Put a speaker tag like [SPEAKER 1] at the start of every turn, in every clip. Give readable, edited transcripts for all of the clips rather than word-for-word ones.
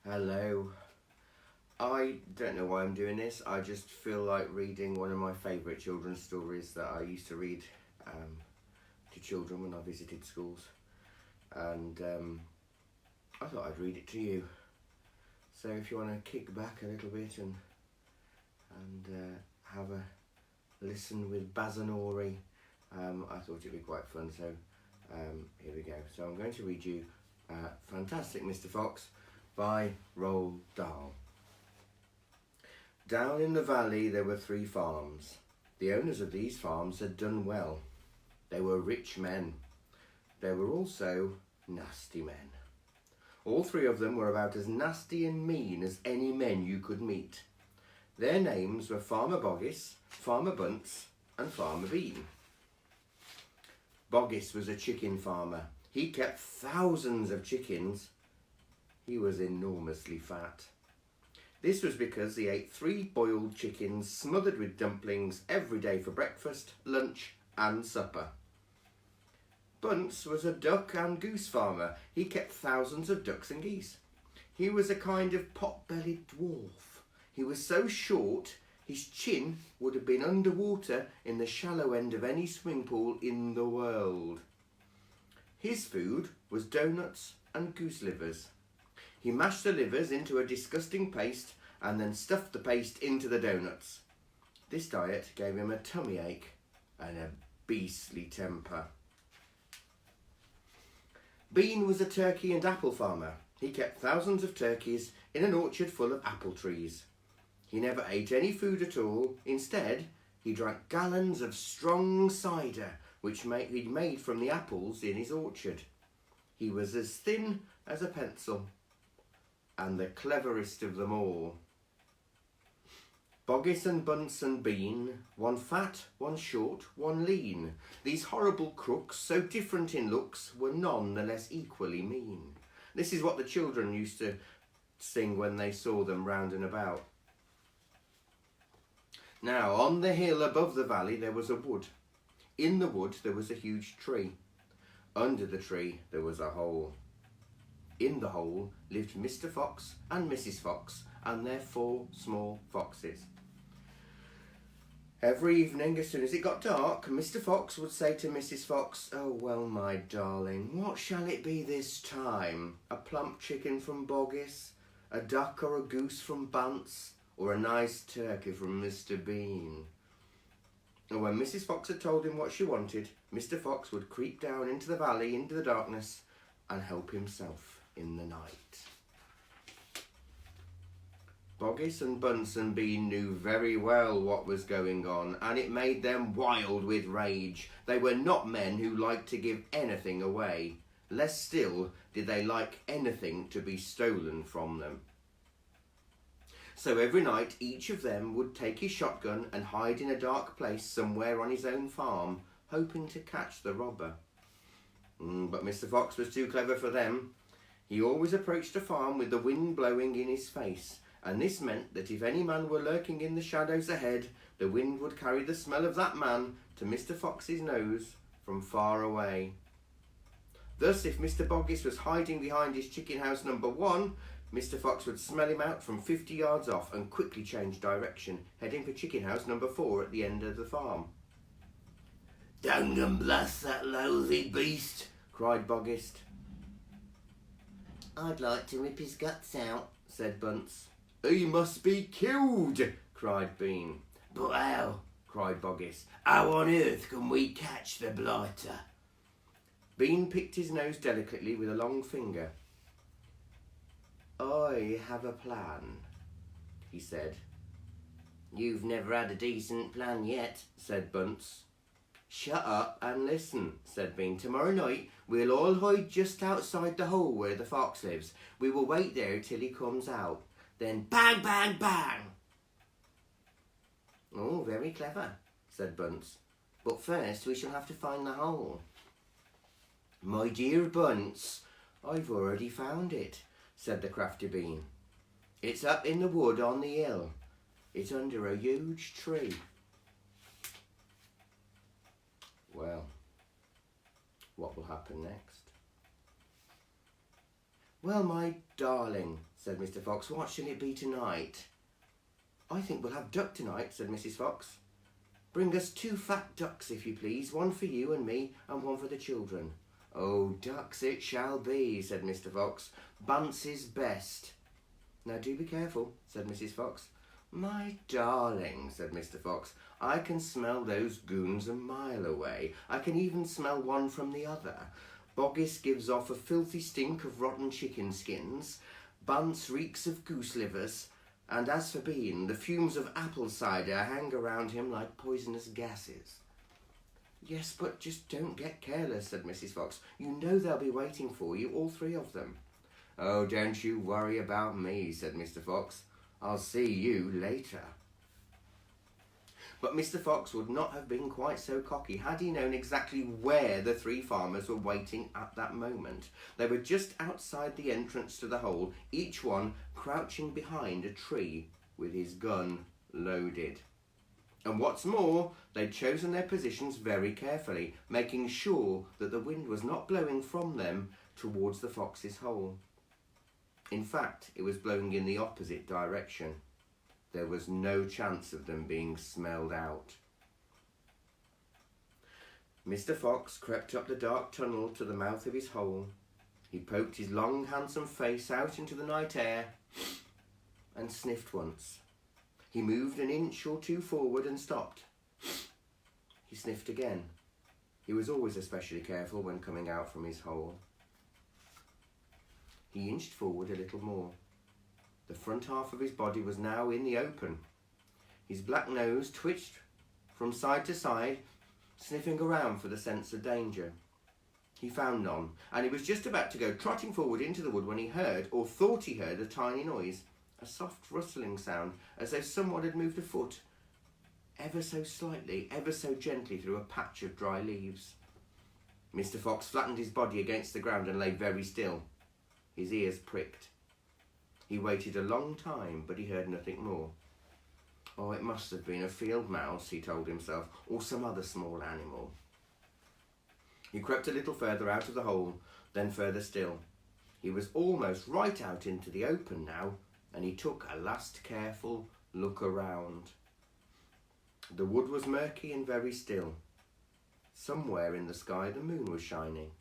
[SPEAKER 1] Hello. I don't know why I'm doing this. I just feel like reading one of my favourite children's stories that I used to read to children when I visited schools. And I thought I'd read it to you. So if you want to kick back a little bit and have a listen with Baz and Ori, I thought it'd be quite fun. So here we go. So I'm going to read you Fantastic Mr. Fox by Roald Dahl. Down in the valley there were 3 farms. The owners of these farms had done well. They were rich men. They were also nasty men. All 3 of them were about as nasty and mean as any men you could meet. Their names were Farmer Boggis, Farmer Bunce and Farmer Bean. Boggis was a chicken farmer. He kept thousands of chickens. He was enormously fat. This was because he ate 3 boiled chickens smothered with dumplings every day for breakfast, lunch and supper. Bunce was a duck and goose farmer. He kept thousands of ducks and geese. He was a kind of pot-bellied dwarf. He was so short his chin would have been underwater in the shallow end of any swimming pool in the world. His food was doughnuts and goose livers. He mashed the livers into a disgusting paste and then stuffed the paste into the doughnuts. This diet gave him a tummy ache and a beastly temper. Bean was a turkey and apple farmer. He kept thousands of turkeys in an orchard full of apple trees. He never ate any food at all. Instead, he drank gallons of strong cider, which he'd made from the apples in his orchard. He was as thin as a pencil, and the cleverest of them all. Boggis and Bunce and Bean, one fat, one short, one lean. These horrible crooks, so different in looks, were none the less equally mean. This is what the children used to sing when they saw them round and about. Now, on the hill above the valley there was a wood. In the wood there was a huge tree. Under the tree there was a hole. In the hole lived Mr. Fox and Mrs. Fox and their 4 small foxes. Every evening, as soon as it got dark, Mr. Fox would say to Mrs. Fox, "Oh, well, my darling, what shall it be this time? A plump chicken from Boggis, a duck or a goose from Bunce, or a nice turkey from Mr. Bean?" And when Mrs. Fox had told him what she wanted, Mr. Fox would creep down into the valley, into the darkness, and help himself in the night. Boggis and Bunce and Bean knew very well what was going on, and it made them wild with rage. They were not men who liked to give anything away. Less still did they like anything to be stolen from them. So every night each of them would take his shotgun and hide in a dark place somewhere on his own farm, hoping to catch the robber. But Mr. Fox was too clever for them. He always approached a farm with the wind blowing in his face, and this meant that if any man were lurking in the shadows ahead, the wind would carry the smell of that man to Mr. Fox's nose from far away. Thus, if Mr. Boggis was hiding behind his chicken house number 1, Mr. Fox would smell him out from 50 yards off and quickly change direction, heading for chicken house number 4 at the end of the farm. "Dang and blast that lousy beast!" cried Boggis. "I'd like to rip his guts out," said Bunce. "He must be killed!" cried Bean. "But how?" cried Boggis. "How on earth can we catch the blighter?" Bean picked his nose delicately with a long finger. "I have a plan," he said. "You've never had a decent plan yet," said Bunce. "Shut up and listen," said Bean. "Tomorrow night we'll all hide just outside the hole where the fox lives. We will wait there till he comes out. Then bang, bang, bang." "Oh, very clever," said Bunce. "But first we shall have to find the hole." "My dear Bunce, I've already found it," said the crafty Bean. "It's up in the wood on the hill. It's under a huge tree." Well, what will happen next? "Well, my darling," said Mr. Fox, "what shall it be tonight?" "I think we'll have duck tonight," said Mrs. Fox. "Bring us 2 fat ducks, if you please, one for you and me, and one for the children." "Oh, ducks it shall be," said Mr. Fox. "Bunce's best." "Now do be careful," said Mrs. Fox. "My darling," said Mr. Fox, "I can smell those goons a mile away. I can even smell one from the other. Boggis gives off a filthy stink of rotten chicken skins. Bunce reeks of goose livers. And as for Bean, the fumes of apple cider hang around him like poisonous gases." "Yes, but just don't get careless," said Mrs. Fox. "You know they'll be waiting for you, all 3 of them." "Oh, don't you worry about me," said Mr. Fox. "I'll see you later." But Mr. Fox would not have been quite so cocky had he known exactly where the 3 farmers were waiting at that moment. They were just outside the entrance to the hole, each one crouching behind a tree with his gun loaded. And what's more, they'd chosen their positions very carefully, making sure that the wind was not blowing from them towards the fox's hole. In fact, it was blowing in the opposite direction. There was no chance of them being smelled out. Mr. Fox crept up the dark tunnel to the mouth of his hole. He poked his long, handsome face out into the night air and sniffed once. He moved an inch or 2 forward and stopped. He sniffed again. He was always especially careful when coming out from his hole. He inched forward a little more. The front half of his body was now in the open. His black nose twitched from side to side, sniffing around for the sense of danger. He found none, and he was just about to go trotting forward into the wood when he heard, or thought he heard, a tiny noise, a soft rustling sound, as though someone had moved a foot, ever so slightly, ever so gently, through a patch of dry leaves. Mr. Fox flattened his body against the ground and lay very still. His ears pricked. He waited a long time, but he heard nothing more. "Oh, it must have been a field mouse," he told himself, "or some other small animal." He crept a little further out of the hole, then further still. He was almost right out into the open now, and he took a last careful look around. The wood was murky and very still. Somewhere in the sky the moon was shining.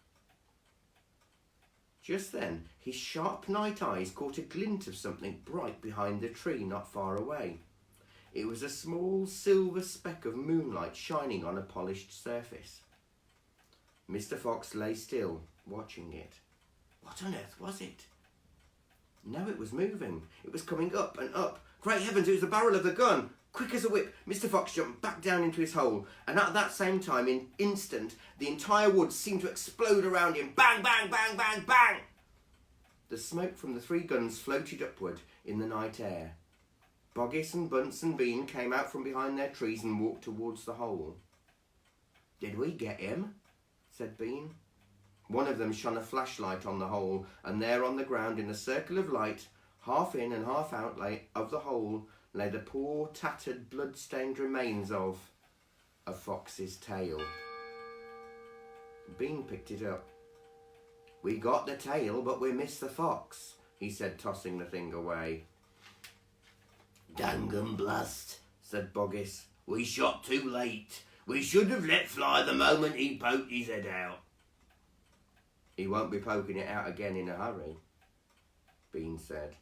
[SPEAKER 1] Just then his sharp night eyes caught a glint of something bright behind the tree not far away. It was a small silver speck of moonlight shining on a polished surface. Mr. Fox lay still, watching it. What on earth was it? No, it was moving. It was coming up and up. Great heavens, it was the barrel of the gun! Quick as a whip, Mr. Fox jumped back down into his hole, and at that same time, in instant, the entire woods seemed to explode around him. Bang, bang, bang, bang, bang! The smoke from the 3 guns floated upward in the night air. Boggis and Bunce and Bean came out from behind their trees and walked towards the hole. "Did we get him?" said Bean. One of them shone a flashlight on the hole, and there on the ground in a circle of light, half in and half out of the hole, lay the poor, tattered, blood-stained remains of a fox's tail. Bean picked it up. "We got the tail, but we missed the fox," he said, tossing the thing away. "Dang and blast," said Boggis. "We shot too late. We should have let fly the moment he poked his head out." "He won't be poking it out again in a hurry," Bean said.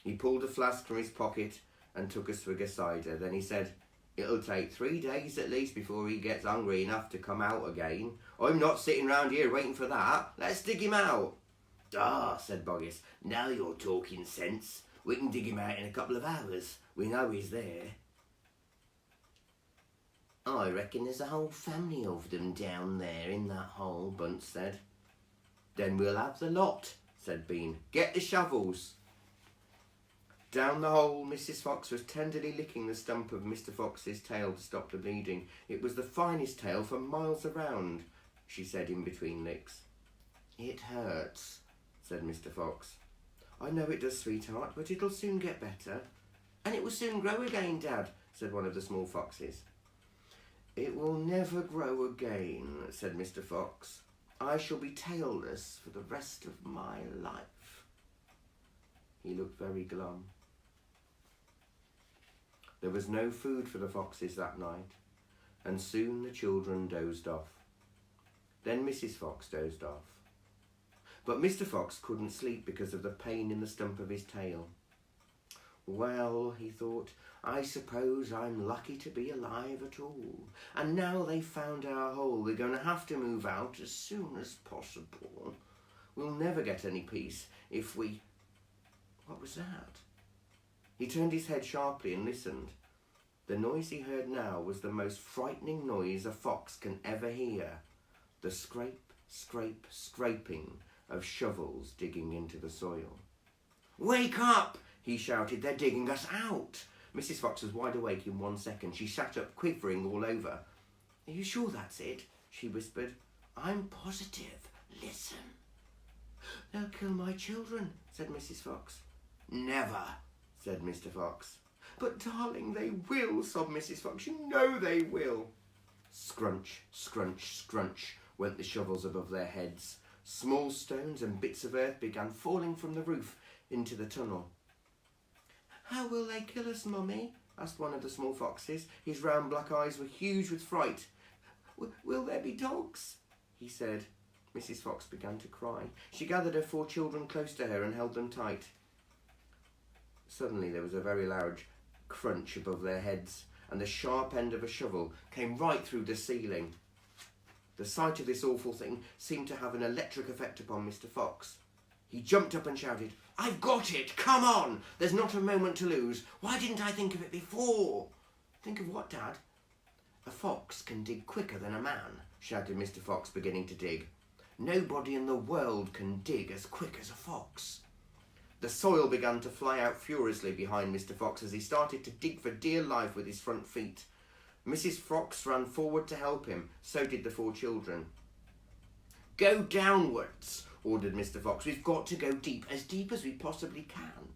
[SPEAKER 1] He pulled a flask from his pocket and took a swig of cider. Then he said, "It'll take 3 days at least before he gets hungry enough to come out again. I'm not sitting round here waiting for that. Let's dig him out." "Ah," said Boggis, "now you're talking sense. We can dig him out in a couple of hours. We know he's there." "I reckon there's a whole family of them down there in that hole," Bunce said. "Then we'll have the lot," said Bean. "Get the shovels." Down the hole, Mrs. Fox was tenderly licking the stump of Mr. Fox's tail to stop the bleeding. It was the finest tail for miles around, she said in between licks. "It hurts," said Mr. Fox. "I know it does, sweetheart, but it'll soon get better." "And it will soon grow again, Dad," said one of the small foxes. "It will never grow again," said Mr. Fox. "I shall be tailless for the rest of my life." He looked very glum. There was no food for the foxes that night, and soon the children dozed off. Then Mrs. Fox dozed off. But Mr. Fox couldn't sleep because of the pain in the stump of his tail. Well, he thought, I suppose I'm lucky to be alive at all. And now they've found our hole, we're going to have to move out as soon as possible. We'll never get any peace if we... What was that? He turned his head sharply and listened. The noise he heard now was the most frightening noise a fox can ever hear. The scrape, scrape, scraping of shovels digging into the soil. Wake up! He shouted. They're digging us out. Mrs. Fox was wide awake in 1 second. She sat up, quivering all over. Are you sure that's it? She whispered. I'm positive. Listen. They'll kill my children, said Mrs. Fox. Never, said Mr. Fox. But darling, they will, sobbed Mrs. Fox. You know they will. Scrunch, scrunch, scrunch went the shovels above their heads. Small stones and bits of earth began falling from the roof into the tunnel. How will they kill us, Mummy? Asked one of the small foxes. His round black eyes were huge with fright. Will there be dogs? He said. Mrs. Fox began to cry. She gathered her 4 children close to her and held them tight. Suddenly there was a very loud crunch above their heads, and the sharp end of a shovel came right through the ceiling. The sight of this awful thing seemed to have an electric effect upon Mr. Fox. He jumped up and shouted, I've got it! Come on! There's not a moment to lose. Why didn't I think of it before? Think of what, Dad? A fox can dig quicker than a man, shouted Mr. Fox, beginning to dig. Nobody in the world can dig as quick as a fox. The soil began to fly out furiously behind Mr. Fox as he started to dig for dear life with his front feet. Mrs. Fox ran forward to help him. So did the 4 children. Go downwards, ordered Mr. Fox. We've got to go deep as we possibly can.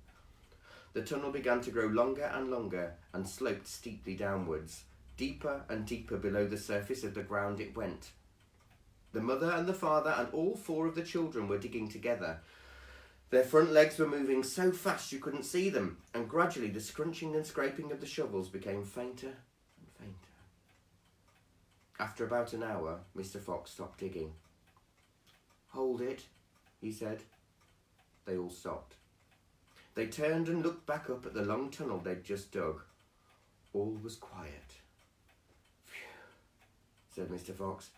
[SPEAKER 1] The tunnel began to grow longer and longer and sloped steeply downwards. Deeper and deeper below the surface of the ground it went. The mother and the father and all 4 of the children were digging together. Their front legs were moving so fast you couldn't see them, and gradually the scrunching and scraping of the shovels became fainter and fainter. After about an hour, Mr. Fox stopped digging. Hold it, he said. They all stopped. They turned and looked back up at the long tunnel they'd just dug. All was quiet. Phew, said Mr. Fox.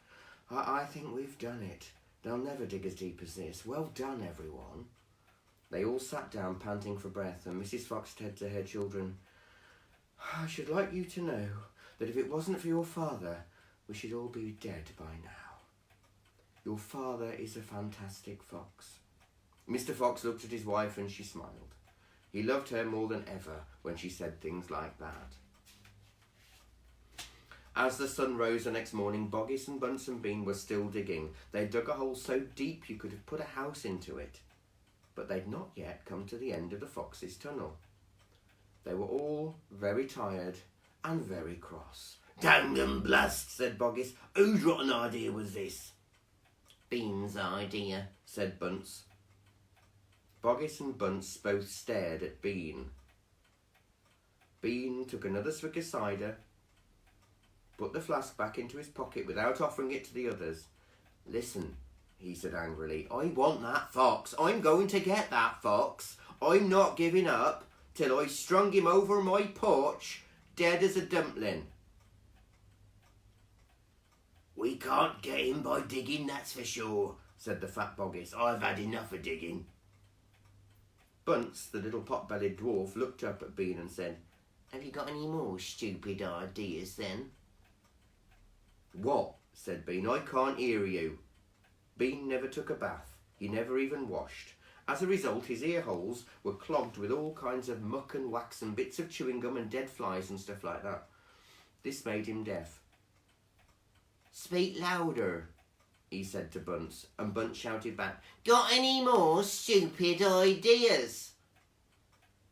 [SPEAKER 1] I think we've done it. They'll never dig as deep as this. Well done, everyone. They all sat down, panting for breath, and Mrs. Fox said to her children, I should like you to know that if it wasn't for your father, we should all be dead by now. Your father is a fantastic fox. Mr. Fox looked at his wife and she smiled. He loved her more than ever when she said things like that. As the sun rose the next morning, Boggis and Bunce and Bean were still digging. They dug a hole so deep you could have put a house into it. But they'd not yet come to the end of the fox's tunnel. They were all very tired and very cross. Dang and blast, said Boggis. Whose rotten idea was this? Bean's idea, said Bunce. Boggis and Bunce both stared at Bean. Bean took another swig of cider, put the flask back into his pocket without offering it to the others. Listen, he said angrily, I want that fox. I'm going to get that fox. I'm not giving up till I strung him over my porch, dead as a dumpling. We can't get him by digging, that's for sure, said the fat Boggis. I've had enough of digging. Bunce, the little pot-bellied dwarf, looked up at Bean and said, Have you got any more stupid ideas then? What? Said Bean. I can't hear you. Bean never took a bath. He never even washed. As a result, his ear holes were clogged with all kinds of muck and wax and bits of chewing gum and dead flies and stuff like that. This made him deaf. Speak louder, he said to Bunce, and Bunce shouted back, Got any more stupid ideas?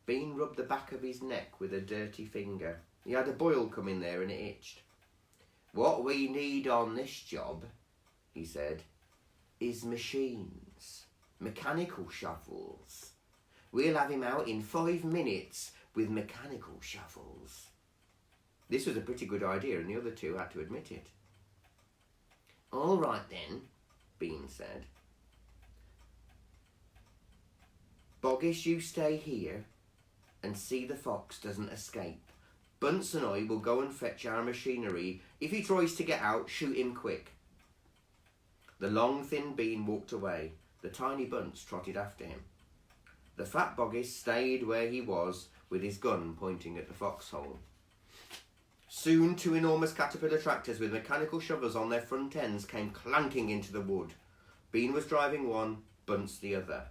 [SPEAKER 1] Bean rubbed the back of his neck with a dirty finger. He had a boil come in there and it itched. What we need on this job, he said, is machines, mechanical shovels. We'll have him out in 5 minutes with mechanical shovels. This was a pretty good idea, and the other two had to admit it. All right then, Bean said. Boggis, you stay here and see the fox doesn't escape. Bunce and I will go and fetch our machinery. If he tries to get out, shoot him quick. The long, thin Bean walked away. The tiny Bunce trotted after him. The fat Boggis stayed where he was with his gun pointing at the foxhole. Soon 2 enormous caterpillar tractors with mechanical shovels on their front ends came clanking into the wood. Bean was driving one, Bunce the other.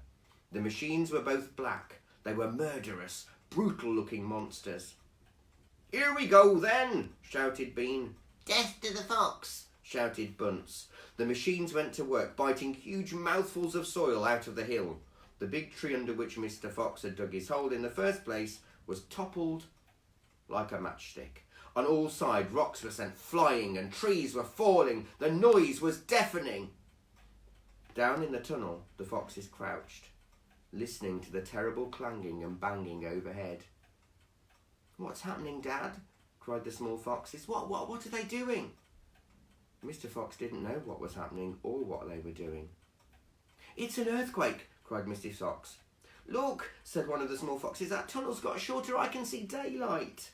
[SPEAKER 1] The machines were both black. They were murderous, brutal-looking monsters. Here we go then, shouted Bean. Death to the fox, shouted Bunce. The machines went to work, biting huge mouthfuls of soil out of the hill. The big tree under which Mr. Fox had dug his hole in the first place was toppled like a matchstick. On all sides, rocks were sent flying and trees were falling. The noise was deafening. Down in the tunnel, the foxes crouched, listening to the terrible clanging and banging overhead. What's happening, Dad? Cried the small foxes. What are they doing? Mr. Fox didn't know what was happening or what they were doing. It's an earthquake, cried Mr. Fox. Look, said one of the small foxes, that tunnel's got shorter, I can see daylight.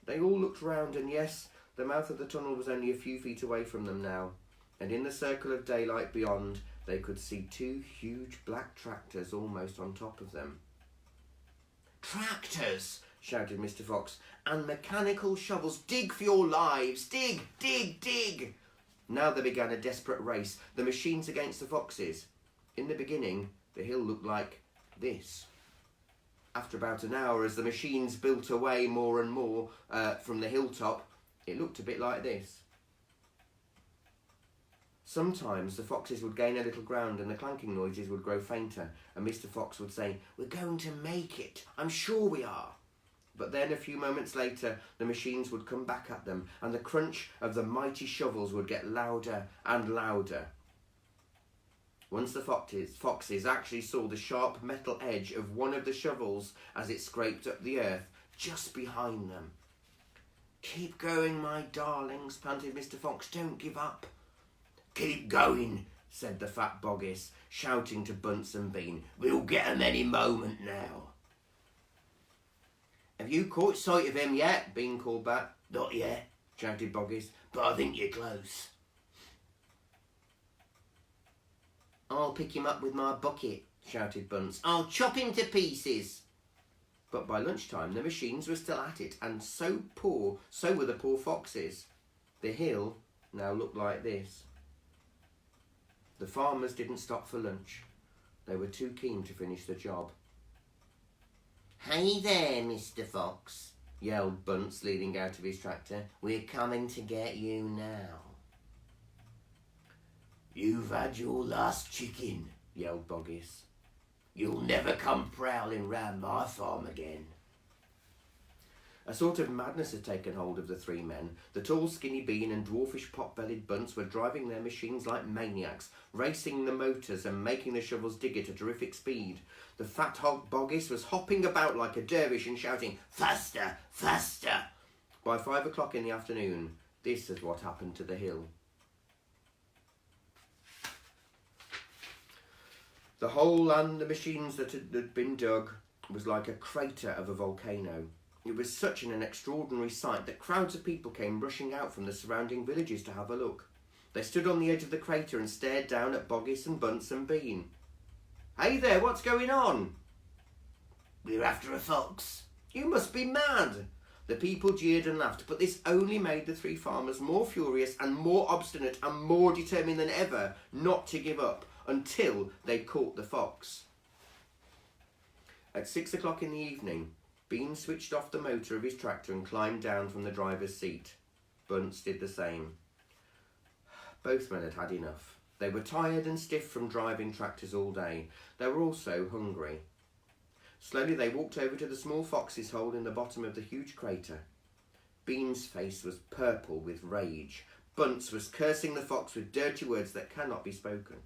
[SPEAKER 1] They all looked round, and yes, the mouth of the tunnel was only a few feet away from them now, and in the circle of daylight beyond, they could see 2 huge black tractors almost on top of them. Tractors, shouted Mr. Fox, and mechanical shovels. Dig for your lives. Dig, dig, dig. Now they began a desperate race, the machines against the foxes. In the beginning, the hill looked like this. After about an hour, as the machines built away more and more from the hilltop, it looked a bit like this. Sometimes the foxes would gain a little ground and the clanking noises would grow fainter, and Mr. Fox would say, "We're going to make it. I'm sure we are." But then a few moments later, the machines would come back at them, and the crunch of the mighty shovels would get louder and louder. Once the foxes actually saw the sharp metal edge of one of the shovels as it scraped up the earth just behind them. "Keep going, my darlings," panted Mr. Fox. "Don't give up." "Keep going," said the fat Boggis, shouting to Bunce and Bean. "We'll get 'em any moment now." "Have you caught sight of him yet?" Bean called back. "Not yet," shouted Boggis, "but I think you're close." "I'll pick him up with my bucket," shouted Bunce. "I'll chop him to pieces." But by lunchtime the machines were still at it, and so were the poor foxes. The hill now looked like this. The farmers didn't stop for lunch. They were too keen to finish the job. "Hey there, Mr. Fox," yelled Bunce, leading out of his tractor. "We're coming to get you now." "You've had your last chicken," yelled Boggis. "You'll never come prowling round my farm again." A sort of madness had taken hold of the 3 men. The tall, skinny Bean and dwarfish, pot-bellied Bunce were driving their machines like maniacs, racing the motors and making the shovels dig at a terrific speed. The fat hog Boggis was hopping about like a dervish and shouting, "Faster, faster!" By 5 o'clock in the afternoon, this is what happened to the hill. The hole and the machines that had been dug was like a crater of a volcano. It was such an extraordinary sight that crowds of people came rushing out from the surrounding villages to have a look. They stood on the edge of the crater and stared down at Boggis and Bunce and Bean. "Hey there, what's going on?" "We're after a fox." "You must be mad." The people jeered and laughed, but this only made the 3 farmers more furious and more obstinate and more determined than ever not to give up until they caught the fox. At 6 o'clock in the evening, Bean switched off the motor of his tractor and climbed down from the driver's seat. Bunce did the same. Both men had had enough. They were tired and stiff from driving tractors all day. They were also hungry. Slowly they walked over to the small fox's hole in the bottom of the huge crater. Bean's face was purple with rage. Bunce was cursing the fox with dirty words that cannot be spoken.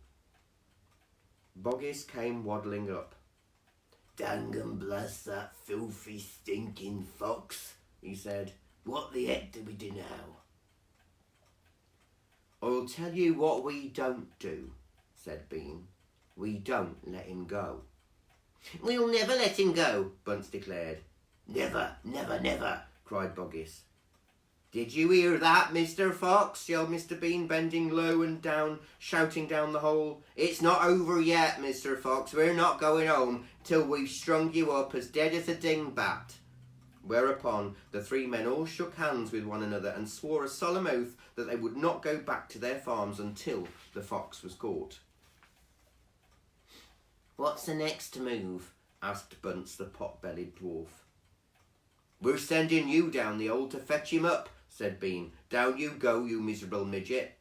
[SPEAKER 1] Boggis came waddling up. "Dang and bless that filthy, stinking fox," he said. "What the heck do we do now?" "I'll tell you what we don't do," said Bean. "We don't let him go." "We'll never let him go," Bunce declared. "Never, never, never," cried Boggis. "Did you hear that, Mr. Fox?" yelled Mr. Bean, bending low and down, shouting down the hole. "It's not over yet, Mr. Fox. We're not going home till we've strung you up as dead as a dingbat." Whereupon the three men all shook hands with one another and swore a solemn oath that they would not go back to their farms until the fox was caught. "What's the next move?" asked Bunce, the pot-bellied dwarf. "We're sending you down the hole to fetch him up," said Bean. "Down you go, you miserable midget."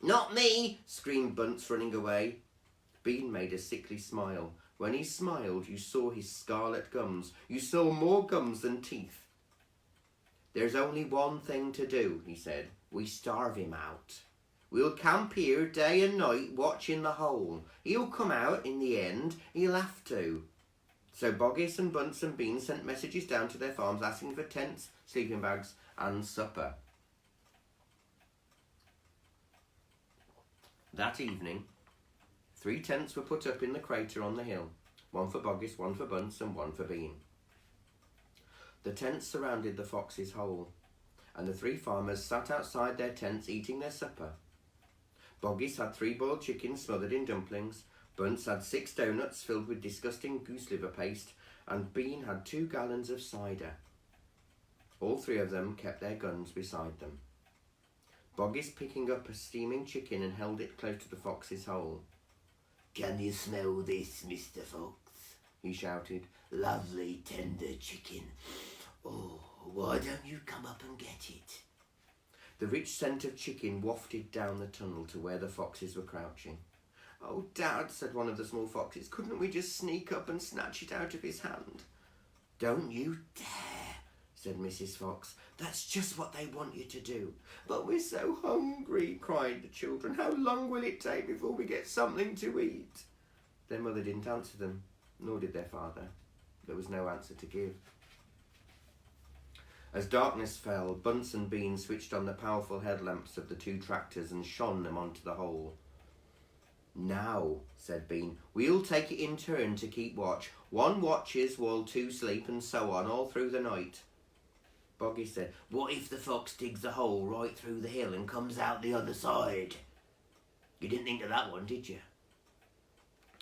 [SPEAKER 1] "Not me!" screamed Bunce, running away. Bean made a sickly smile. When he smiled, you saw his scarlet gums. You saw more gums than teeth. "There's only one thing to do," he said. "We starve him out. We'll camp here day and night watching the hole. He'll come out in the end. He'll have to." So Boggis and Bunce and Bean sent messages down to their farms asking for tents, sleeping bags and supper. That evening, 3 tents were put up in the crater on the hill, one for Boggis, one for Bunce and one for Bean. The tents surrounded the fox's hole, and the 3 farmers sat outside their tents eating their supper. Boggis had 3 boiled chickens smothered in dumplings, Bunce had 6 doughnuts filled with disgusting goose liver paste, and Bean had 2 gallons of cider. All 3 of them kept their guns beside them. Boggis picking up a steaming chicken and held it close to the fox's hole. "Can you smell this, Mr. Fox?" he shouted. "Lovely tender chicken. Oh, why don't you come up and get it?" The rich scent of chicken wafted down the tunnel to where the foxes were crouching. "Oh, Dad," said one of the small foxes, "couldn't we just sneak up and snatch it out of his hand?" "Don't you dare," said Mrs. Fox. "That's just what they want you to do." "But we're so hungry," cried the children. "How long will it take before we get something to eat?" Their mother didn't answer them, nor did their father. There was no answer to give. As darkness fell, Bunce and Bean switched on the powerful headlamps of the 2 tractors and shone them onto the hole. "Now," said Bean, "we'll take it in turn to keep watch. 1 watches while 2 sleep, and so on all through the night." Boggis said, "What if the fox digs a hole right through the hill and comes out the other side?" "You didn't think of that one, did you?"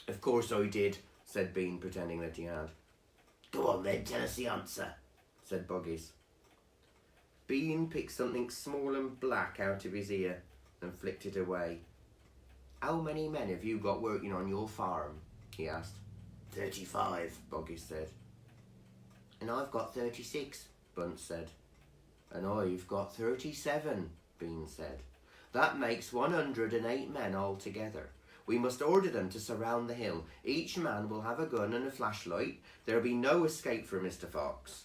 [SPEAKER 1] "Of course I did," said Bean, pretending that he had. "Go on then, tell us the answer," said Boggis. Bean picked something small and black out of his ear and flicked it away. "How many men have you got working on your farm?" he asked. 35, Boggis said. "And I've got 36, Bunce said. "And I've got 37, Bean said. "That makes 108 men altogether. We must order them to surround the hill. Each man will have a gun and a flashlight. There'll be no escape for Mr. Fox."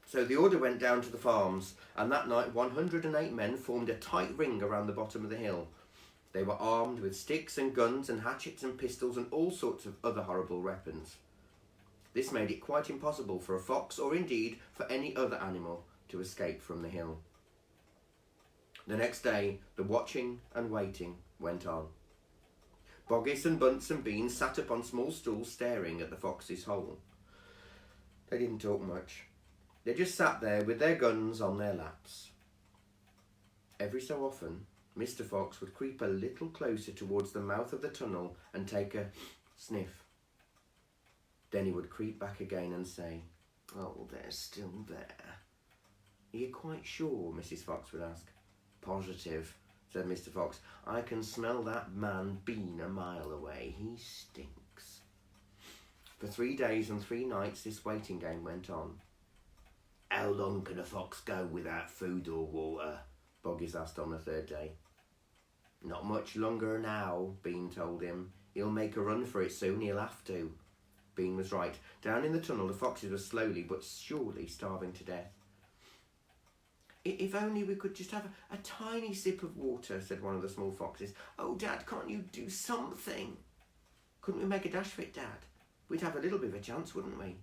[SPEAKER 1] So the order went down to the farms, and that night 108 men formed a tight ring around the bottom of the hill. They were armed with sticks and guns and hatchets and pistols and all sorts of other horrible weapons. This made it quite impossible for a fox, or indeed for any other animal, to escape from the hill. The next day, the watching and waiting went on. Boggis and Bunce and Bean sat up on small stools staring at the fox's hole. They didn't talk much. They just sat there with their guns on their laps. Every so often, Mr. Fox would creep a little closer towards the mouth of the tunnel and take a sniff. Then he would creep back again and say, "Oh, they're still there." "Are you quite sure?" Mrs. Fox would ask. "Positive," said Mr. Fox. "I can smell that man Bean a mile away. He stinks." For 3 days and 3 nights this waiting game went on. "How long can a fox go without food or water?" Boggis asked on the 3rd day. "Not much longer now," Bean told him. "He'll make a run for it soon, he'll have to." Bean was right. Down in the tunnel the foxes were slowly but surely starving to death. "If only we could just have a tiny sip of water," said one of the small foxes. "Oh, Dad, can't you do something?" "Couldn't we make a dash for it, Dad? we'd have a little bit of a chance, wouldn't we?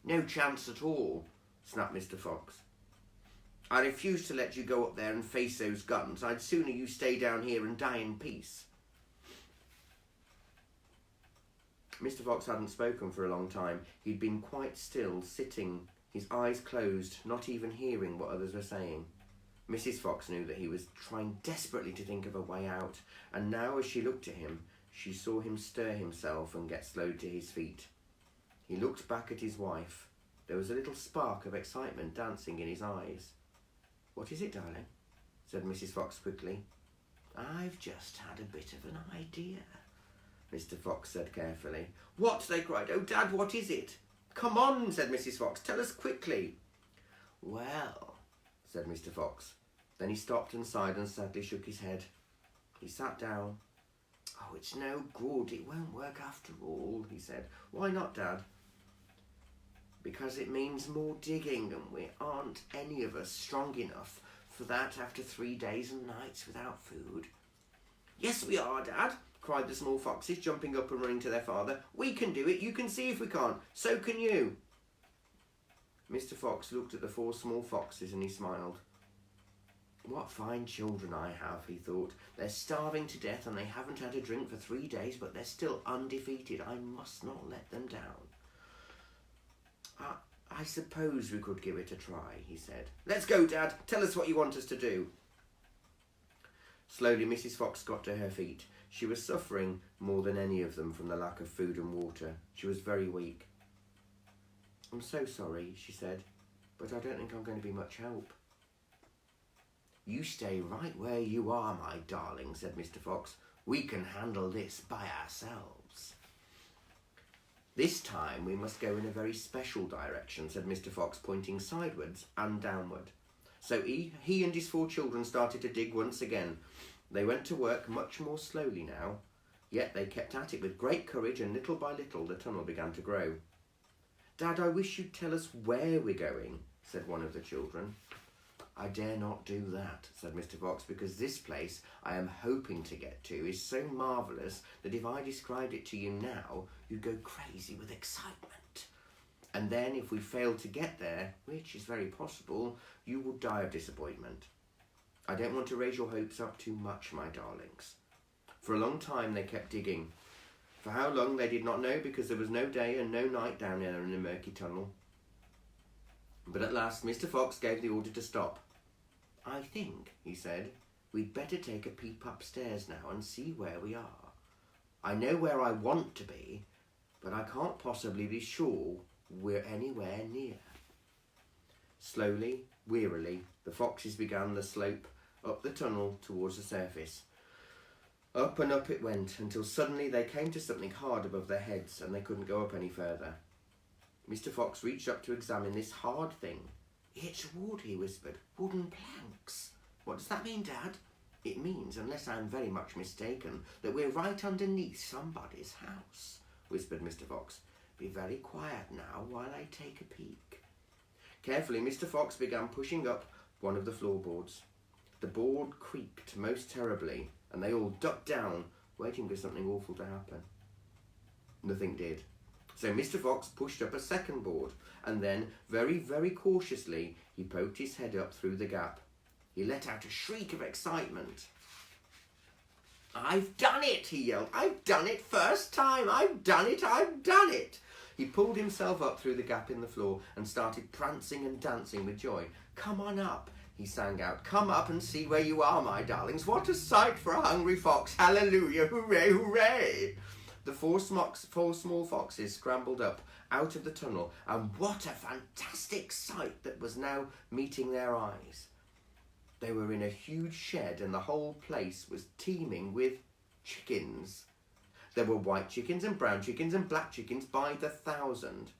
[SPEAKER 1] No chance at all, snapped Mr. Fox. I refuse to let you go up there and face those guns. I'd sooner you stay down here and die in peace. Mr. Fox hadn't spoken for a long time. He'd been quite still, sitting, his eyes closed, not even hearing what others were saying. Mrs. Fox knew that he was trying desperately to think of a way out, and now as she looked at him, she saw him stir himself and get slowed to his feet. He looked back at his wife. There was a little spark of excitement dancing in his eyes. "What is it, darling?" said Mrs. Fox quickly. "I've just had a bit of an idea," Mr. Fox said carefully. "What?" they cried. "Oh, Dad, what is it?" "Come on," said Mrs. Fox. "Tell us quickly." "Well," said Mr. Fox. Then he stopped and sighed and sadly shook his head. He sat down. "Oh, it's no good. It won't work after all," he said. "Why not, Dad?" "Because it means more digging, and we aren't any of us strong enough for that after 3 days and nights without food." "Yes, we are, Dad," cried the small foxes, jumping up and running to their father. "We can do it. You can see if we can't. So can you." Mr. Fox looked at the 4 small foxes and he smiled. "What fine children I have," he thought. "They're starving to death and they haven't had a drink for 3 days, but they're still undefeated. I must not let them down." I suppose we could give it a try," he said. "Let's go, Dad. Tell us what you want us to do." Slowly, Mrs. Fox got to her feet. She was suffering more than any of them from the lack of food and water. She was very weak. "I'm so sorry," she said, "but I don't think I'm going to be much help." "You stay right where you are, my darling," said Mr. Fox. "We can handle this by ourselves." "This time we must go in a very special direction," said Mr. Fox, pointing sidewards and downward. So he and his 4 children started to dig once again. They went to work much more slowly now, yet they kept at it with great courage, and little by little the tunnel began to grow. "Dad, I wish you'd tell us where we're going," said one of the children. "I dare not do that," said Mr. Fox, "because this place I am hoping to get to is so marvellous that if I described it to you now, you'd go crazy with excitement. And then if we fail to get there, which is very possible, you will die of disappointment. I don't want to raise your hopes up too much, my darlings." For a long time they kept digging. For how long they did not know, because there was no day and no night down there in the murky tunnel. But at last Mr. Fox gave the order to stop. "I think," he said, "we'd better take a peep upstairs now and see where we are. I know where I want to be, but I can't possibly be sure we're anywhere near." Slowly, wearily, the foxes began the slope up the tunnel towards the surface. Up and up it went, until suddenly they came to something hard above their heads and they couldn't go up any further. Mr. Fox reached up to examine this hard thing. "It's wood," he whispered. "Wooden planks." "What does that mean, Dad?" "It means, unless I'm very much mistaken, that we're right underneath somebody's house," whispered Mr. Fox. "Be very quiet now while I take a peek." Carefully, Mr. Fox began pushing up one of the floorboards. The board creaked most terribly, and they all ducked down, waiting for something awful to happen. Nothing did. So Mr. Fox pushed up a second board, and then, very, very cautiously, he poked his head up through the gap. He let out a shriek of excitement. "I've done it!" he yelled. "I've done it! First time! I've done it! I've done it!" He pulled himself up through the gap in the floor and started prancing and dancing with joy. "Come on up," he sang out. "Come up and see where you are, my darlings. What a sight for a hungry fox! Hallelujah! Hooray! Hooray!" The 4 small foxes scrambled up out of the tunnel, and what a fantastic sight that was now meeting their eyes. They were in a huge shed, and the whole place was teeming with chickens. There were white chickens and brown chickens and black chickens by the 1,000.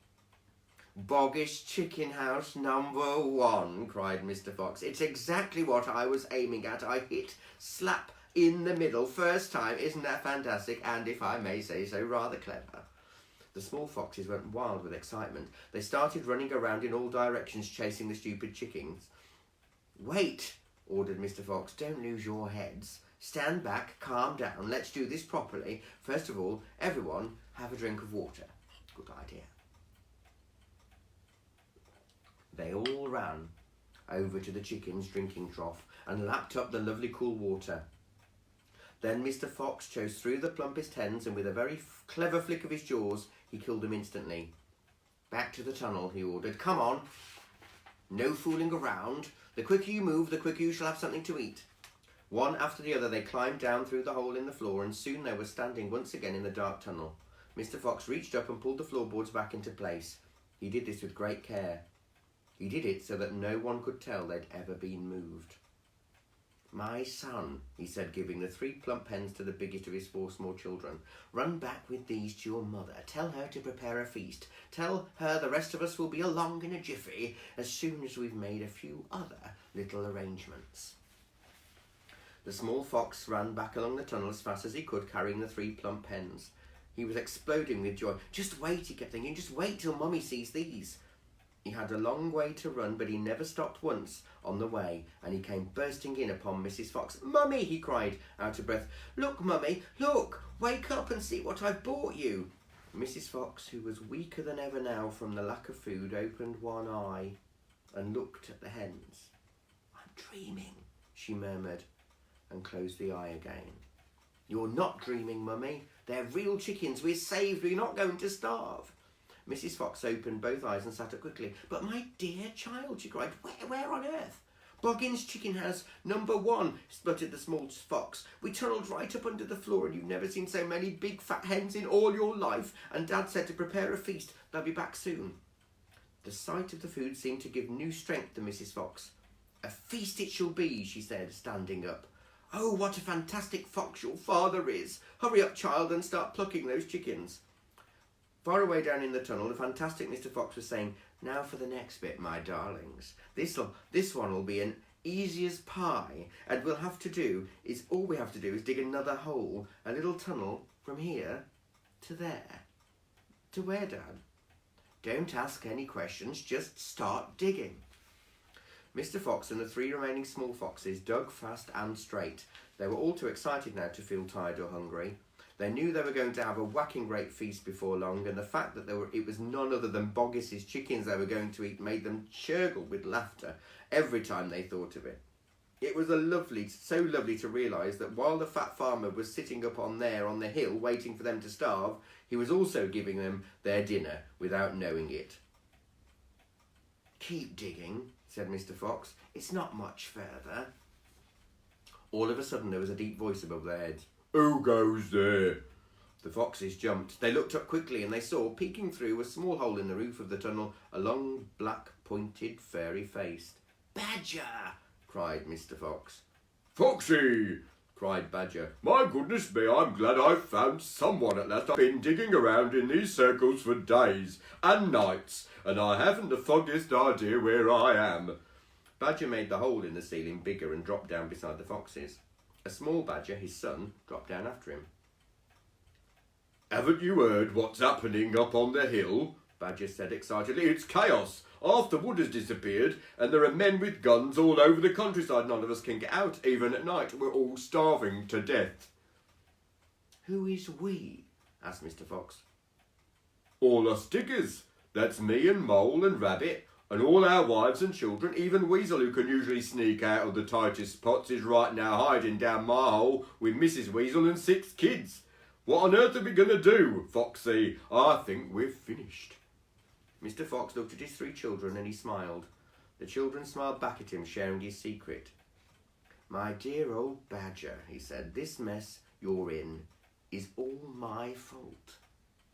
[SPEAKER 1] "Boggish chicken house number 1, cried Mr. Fox. "It's exactly what I was aiming at. I hit slap in the middle first time. Isn't that fantastic? And, if I may say so, rather clever." The small foxes went wild with excitement. They started running around in all directions, chasing the stupid chickens. "Wait," ordered Mr. Fox. "Don't lose your heads. Stand back, calm down. Let's do this properly. First of all, everyone have a drink of water." Good idea. They all ran over to the chicken's drinking trough and lapped up the lovely cool water. Then Mr. Fox chose through the plumpest hens, and with a very clever flick of his jaws, he killed them instantly. Back to the tunnel, he ordered. Come on. No fooling around. The quicker you move, the quicker you shall have something to eat. One after the other, they climbed down through the hole in the floor, and soon they were standing once again in the dark tunnel. Mr. Fox reached up and pulled the floorboards back into place. He did this with great care. He did it so that no one could tell they'd ever been moved. My son, he said, giving the 3 plump hens to the biggest of his 4 small children, run back with these to your mother. Tell her to prepare a feast. Tell her the rest of us will be along in a jiffy as soon as we've made a few other little arrangements. The small fox ran back along the tunnel as fast as he could, carrying the 3 plump hens. He was exploding with joy. Just wait, he kept thinking, just wait till Mummy sees these. He had a long way to run, but he never stopped once on the way, and he came bursting in upon Mrs. Fox. Mummy, he cried, out of breath. Look, Mummy, look, wake up and see what I've brought you. Mrs. Fox, who was weaker than ever now from the lack of food, opened one eye and looked at the hens. I'm dreaming, she murmured, and closed the eye again. You're not dreaming, Mummy. They're real chickens. We're saved. We're not going to starve. Mrs. Fox opened both eyes and sat up quickly. But my dear child, she cried, where on earth? Boggins's chicken house, number 1, spluttered the small fox. We tunnelled right up under the floor, and you've never seen so many big fat hens in all your life. And Dad said to prepare a feast. They'll be back soon. The sight of the food seemed to give new strength to Mrs. Fox. A feast it shall be, she said, standing up. Oh, what a fantastic fox your father is. Hurry up, child, and start plucking those chickens. Far away down in the tunnel, the fantastic Mr. Fox was saying, now for the next bit, my darlings. This one will be an easy as pie, and all we have to do is dig another hole, a little tunnel from here to there. To where, Dad? Don't ask any questions, just start digging. Mr. Fox and the 3 remaining small foxes dug fast and straight. They were all too excited now to feel tired or hungry. They knew they were going to have a whacking great feast before long, and the fact that it was none other than Boggis's chickens they were going to eat made them churgle with laughter every time they thought of it. It was so lovely to realise that while the fat farmer was sitting up on the hill waiting for them to starve, he was also giving them their dinner without knowing it. Keep digging, said Mr. Fox. It's not much further. All of a sudden there was a deep voice above their heads. Who goes there? The foxes jumped. They looked up quickly, and they saw, peeking through a small hole in the roof of the tunnel, a long, black, pointed, furry face. Badger! Cried Mr. Fox. Foxy! Cried Badger. My goodness me, I'm glad I've found someone at last. I've been digging around in these circles for days and nights, and I haven't the foggiest idea where I am. Badger made the hole in the ceiling bigger and dropped down beside the foxes. A small badger, his son, dropped down after him. Haven't you heard what's happening up on the hill? Badger said excitedly. It's chaos. Half the wood has disappeared, and there are men with guns all over the countryside. None of us can get out, even at night. We're all starving to death. Who is we? Asked Mr. Fox. All us diggers. That's me and Mole and Rabbit, and all our wives and children. Even Weasel, who can usually sneak out of the tightest spots, is right now hiding down my hole with Mrs. Weasel and 6 kids. What on earth are we going to do, Foxy? I think we're finished. Mr. Fox looked at his 3 children and he smiled. The children smiled back at him, sharing his secret. My dear old Badger, he said, this mess you're in is all my fault.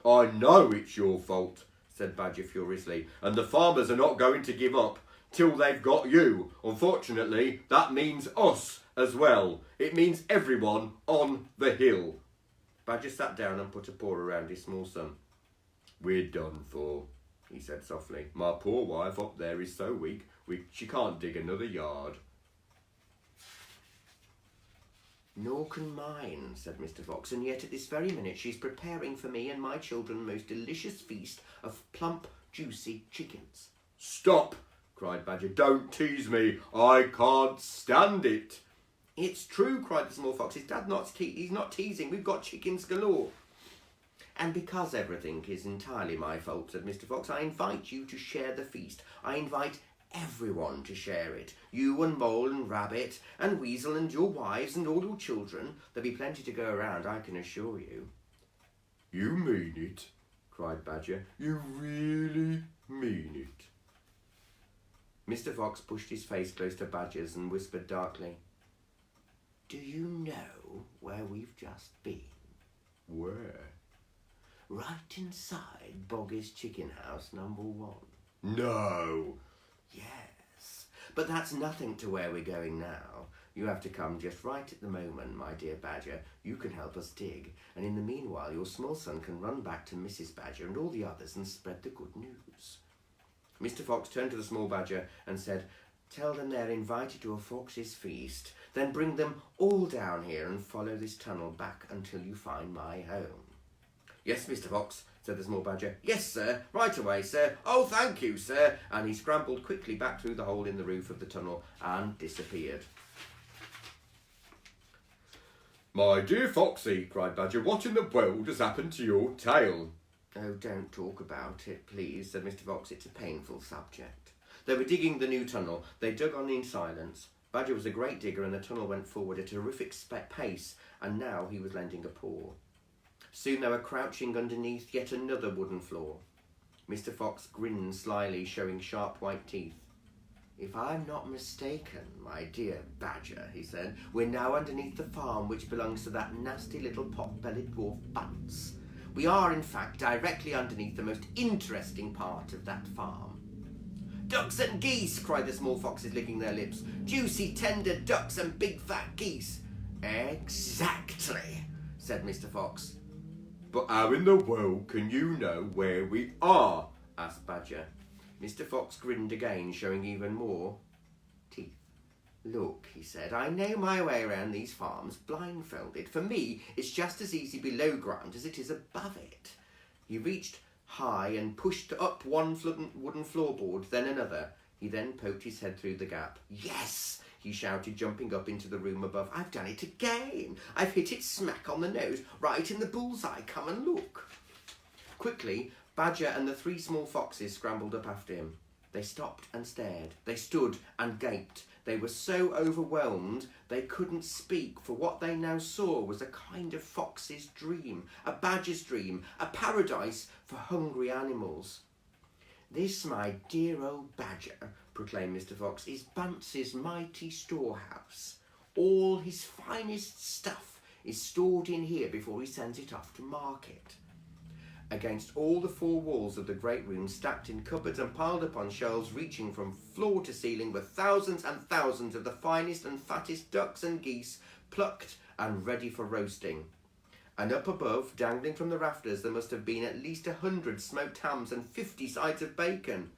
[SPEAKER 1] I know it's your fault, said Badger furiously, and the farmers are not going to give up till they've got you. Unfortunately, that means us as well. It means everyone on the hill. Badger sat down and put a paw around his small son. We're done for, he said softly. My poor wife up there is so weak, she can't dig another yard. Nor can mine, said Mr. Fox, and yet at this very minute she's preparing for me and my children the most delicious feast of plump, juicy chickens. Stop, cried Badger. Don't tease me. I can't stand it. It's true, cried the small fox. His dad he's not teasing. We've got chickens galore. And because everything is entirely my fault, said Mr. Fox, I invite you to share the feast. I invite everyone to share it. You and Mole and Rabbit and Weasel and your wives and all your children. There'll be plenty to go around, I can assure you.
[SPEAKER 2] You mean it? Cried Badger. You really mean it?
[SPEAKER 1] Mr. Fox pushed his face close to Badger's and whispered darkly, Do you know where we've just been?
[SPEAKER 2] Where?
[SPEAKER 1] Right inside Boggy's chicken house number 1.
[SPEAKER 2] No.
[SPEAKER 1] Yes, but that's nothing to where we're going now. You have to come just right at the moment, my dear Badger. You can help us dig, and in the meanwhile your small son can run back to Mrs. Badger and all the others and spread the good news. Mr. Fox turned to the small Badger and said, Tell them they're invited to a fox's feast. Then bring them all down here and follow this tunnel back until you find my home. Yes, Mr. Fox, said the small Badger. Yes, sir, right away, sir. Oh, thank you, sir. And he scrambled quickly back through the hole in the roof of the tunnel and disappeared.
[SPEAKER 2] My dear Foxy, cried Badger, what in the world has happened to your tail?
[SPEAKER 1] Oh, don't talk about it, please, said Mr. Fox. It's a painful subject. They were digging the new tunnel. They dug on in silence. Badger was a great digger and the tunnel went forward at a terrific pace, and now he was lending a paw. Soon they were crouching underneath yet another wooden floor. Mr. Fox grinned slyly, showing sharp white teeth. If I'm not mistaken, my dear Badger, he said, we're now underneath the farm which belongs to that nasty little pot-bellied dwarf Bunce. We are, in fact, directly underneath the most interesting part of that farm. Ducks and geese, cried the small foxes, licking their lips. Juicy, tender ducks and big fat geese. Exactly, said Mr. Fox.
[SPEAKER 2] But how in the world can you know where we are?
[SPEAKER 1] Asked Badger. Mr. Fox grinned again, showing even more teeth. Look, he said, I know my way around these farms blindfolded. For me, it's just as easy below ground as it is above it. He reached high and pushed up one wooden floorboard, then another. He then poked his head through the gap. Yes, he shouted, jumping up into the room above. I've done it again. I've hit it smack on the nose, right in the bullseye. Come and look. Quickly, Badger and the 3 small foxes scrambled up after him. They stopped and stared. They stood and gaped. They were so overwhelmed they couldn't speak, for what they now saw was a kind of fox's dream, a badger's dream, a paradise for hungry animals. This, my dear old Badger, proclaimed Mr. Fox, is Bunce's mighty storehouse. All his finest stuff is stored in here before he sends it off to market. Against all the 4 walls of the great room, stacked in cupboards and piled upon shelves reaching from floor to ceiling, were thousands and thousands of the finest and fattest ducks and geese, plucked and ready for roasting. And up above, dangling from the rafters, there must have been at least 100 smoked hams and 50 sides of bacon.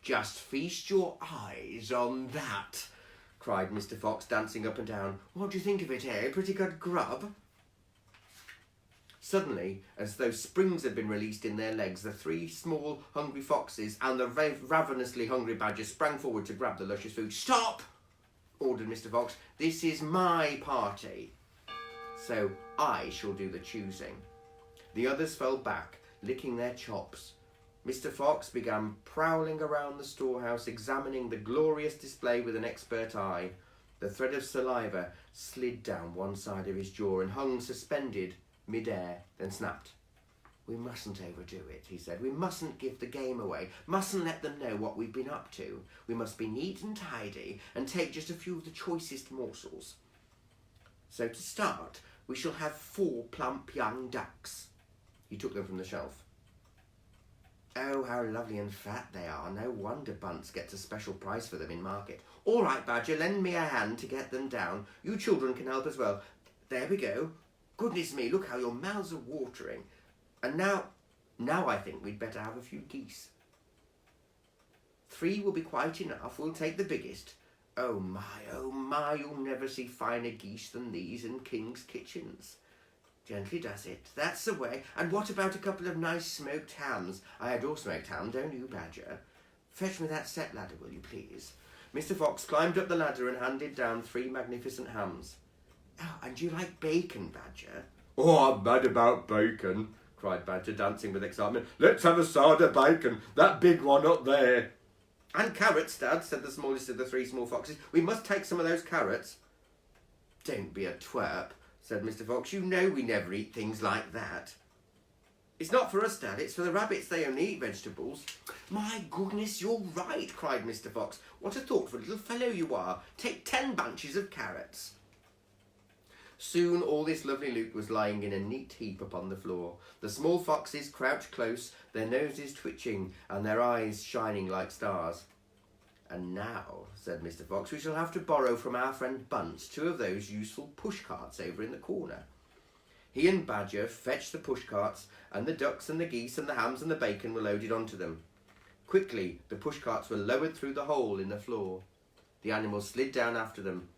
[SPEAKER 1] Just feast your eyes on that, cried Mr. Fox, dancing up and down. What do you think of it, eh? Pretty good grub? Suddenly, as though springs had been released in their legs, the 3 small, hungry foxes and the ravenously hungry Badger sprang forward to grab the luscious food. Stop, ordered Mr. Fox. This is my party, so I shall do the choosing. The others fell back, licking their chops. Mr. Fox began prowling around the storehouse, examining the glorious display with an expert eye. The thread of saliva slid down one side of his jaw and hung suspended mid-air, then snapped. We mustn't overdo it, he said. We mustn't give the game away, mustn't let them know what we've been up to. We must be neat and tidy and take just a few of the choicest morsels. So to start, we shall have 4 plump young ducks. He took them from the shelf. Oh, how lovely and fat they are. No wonder Bunce gets a special price for them in market. All right, Badger, lend me a hand to get them down. You children can help as well. There we go. Goodness me, look how your mouths are watering. And now I think we'd better have a few geese. 3 will be quite enough. We'll take the biggest. Oh my, you'll never see finer geese than these in king's kitchens. Gently does it. That's the way. And what about a couple of nice smoked hams? I adore smoked ham, don't you, Badger? Fetch me that step ladder, will you please? Mr. Fox climbed up the ladder and handed down 3 magnificent hams. Oh, and do you like bacon, Badger?
[SPEAKER 2] Oh, I'm mad about bacon, cried Badger, dancing with excitement. Let's have a side of bacon, that big one up there.
[SPEAKER 1] And carrots, Dad, said the smallest of the three small foxes. We must take some of those carrots. Don't be a twerp, said Mr. Fox. You know we never eat things like that. It's not for us, Dad, it's for the rabbits. They only eat vegetables. My goodness, you're right, cried Mr. Fox. What a thoughtful little fellow you are. Take 10 bunches of carrots. Soon all this lovely loot was lying in a neat heap upon the floor. The small foxes crouched close, their noses twitching and their eyes shining like stars. And now, said Mr. Fox, we shall have to borrow from our friend Bunce 2 of those useful push-carts over in the corner. He and Badger fetched the push-carts, and the ducks and the geese and the hams and the bacon were loaded onto them. Quickly, the push-carts were lowered through the hole in the floor. The animals slid down after them.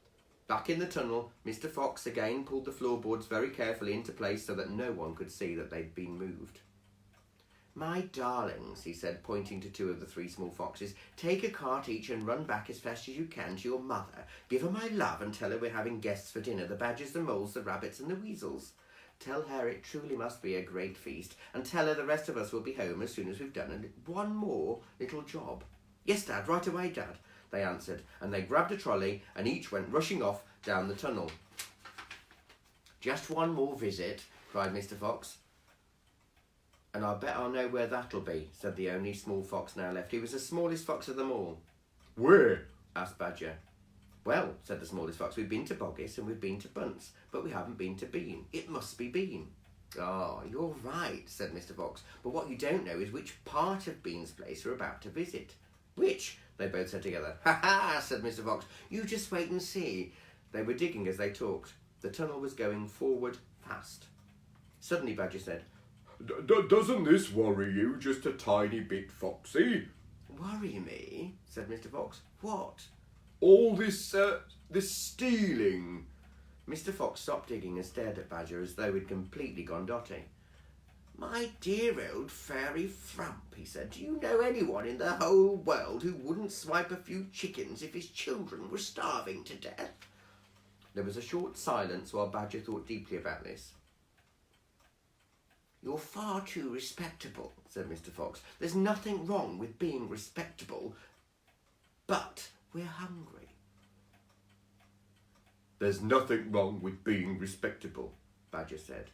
[SPEAKER 1] Back in the tunnel, Mr. Fox again pulled the floorboards very carefully into place so that no one could see that they'd been moved. My darlings, he said, pointing to 2 of the 3 small foxes, take a cart each and run back as fast as you can to your mother. Give her my love and tell her we're having guests for dinner, the badgers, the moles, the rabbits and the weasels. Tell her it truly must be a great feast, and tell her the rest of us will be home as soon as we've done one more little job. Yes, Dad, right away, Dad, they answered, and they grabbed a trolley and each went rushing off down the tunnel. Just one more visit, cried Mr. Fox. And I bet I'll know where that'll be, said the only small fox now left. He was the smallest fox of them all.
[SPEAKER 2] Where?
[SPEAKER 1] Asked Badger. Well, said the smallest fox, we've been to Boggis and we've been to Bunce, but we haven't been to Bean. It must be Bean. Ah, you're right, said Mr. Fox, but what you don't know is which part of Bean's place we're about to visit. Which? They both said together. Ha ha, said Mr. Fox, you just wait and see. They were digging as they talked. The tunnel was going forward fast. Suddenly Badger said,
[SPEAKER 2] Doesn't this worry you just a tiny bit, Foxy?
[SPEAKER 1] Worry me? Said Mr. Fox. What?
[SPEAKER 2] All this stealing.
[SPEAKER 1] Mr. Fox stopped digging and stared at Badger as though he'd completely gone dotty. My dear old fairy frump, he said, do you know anyone in the whole world who wouldn't swipe a few chickens if his children were starving to death? There was a short silence while Badger thought deeply about this. You're far too respectable, said Mr. Fox. There's nothing wrong with being respectable, but we're hungry.
[SPEAKER 2] There's nothing wrong with being respectable, Badger said.